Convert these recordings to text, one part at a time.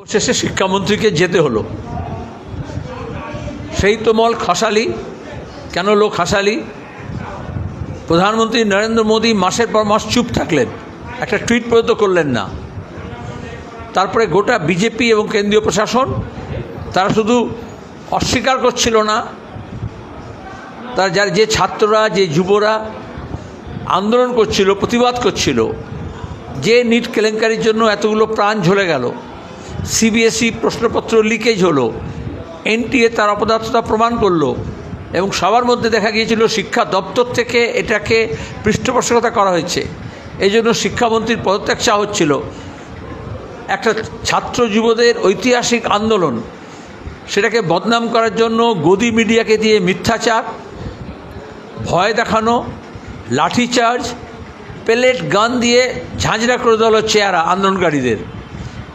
অবশেষে শিক্ষামন্ত্রীকে যেতে হলো। সেই তোমল খাসালি। কেন লোক খাসালি? প্রধানমন্ত্রী নরেন্দ্র মোদী মাসের পর মাস চুপ থাকলেন, একটা টুইট পর্যন্ত করলেন না। তারপরে গোটা বিজেপি এবং কেন্দ্রীয় প্রশাসন তারা শুধু অস্বীকার করছিল না, তার যার যে ছাত্ররা, যে যুবরা আন্দোলন করছিল, প্রতিবাদ করছিল, যে নিট কেলেঙ্কারির জন্য এতগুলো প্রাণ ঝরে গেল, সিবিএসই প্রশ্নপত্র লিকেজ হলো, এনটিএ তার অপদার্থতা প্রমাণ করলো, এবং সবার মধ্যে দেখা গিয়েছিল শিক্ষা দপ্তর থেকে এটাকে পৃষ্ঠপোষকতা করা হয়েছে। এই জন্য শিক্ষামন্ত্রীর পদত্যাগ চাওয়া হচ্ছিল। একটা ছাত্র যুবদের ঐতিহাসিক আন্দোলন, সেটাকে বদনাম করার জন্য গদি মিডিয়াকে দিয়ে মিথ্যাচার, ভয় দেখানো, লাঠিচার্জ, পেলেট গান দিয়ে ঝাঁঝরা করে দেওয়া হলো চেহারা আন্দোলনকারীদের।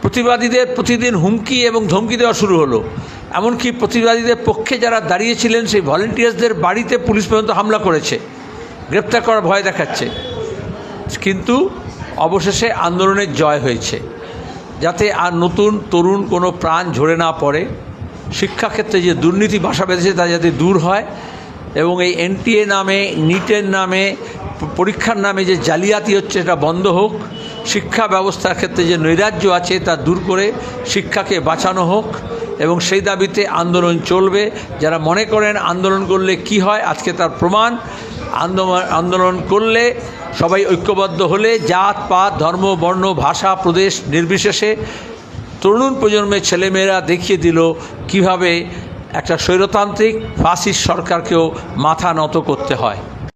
প্রতিবাদীদের প্রতিদিন হুমকি এবং ধমকি দেওয়া শুরু হলো। এমনকি প্রতিবাদীদের পক্ষে যারা দাঁড়িয়েছিলেন সেই ভলেন্টিয়ার্সদের বাড়িতে পুলিশ পর্যন্ত হামলা করেছে, গ্রেপ্তার করার ভয় দেখাচ্ছে। কিন্তু অবশেষে আন্দোলনের জয় হয়েছে। যাতে আর নতুন তরুণ কোনো প্রাণ ঝরে না পড়ে, শিক্ষাক্ষেত্রে যে দুর্নীতি বাসা বেঁধেছে তা যাতে দূর হয়, এবং এই এনটিএ নামে, নিটের নামে, পরীক্ষার নামে যে জালিয়াতি হচ্ছে সেটা বন্ধ হোক, শিক্ষা ব্যবস্থার ক্ষেত্রে যে নৈরাজ্য আছে তা দূর করে শিক্ষাকে বাঁচানো হোক, এবং সেই দাবিতে আন্দোলন চলবে। যারা মনে করেন আন্দোলন করলে কি হয়, আজকে তার প্রমাণ। আন্দোলন করলে সবাই ঐক্যবদ্ধ হলে জাত পাত, ধর্ম, বর্ণ, ভাষা, প্রদেশ নির্বিশেষে তরুণ প্রজন্মের ছেলেমেয়েরা দেখিয়ে দিল কিভাবে একটা স্বৈরতান্ত্রিক ফাসিস্ট সরকারকেও মাথা নত করতে হয়।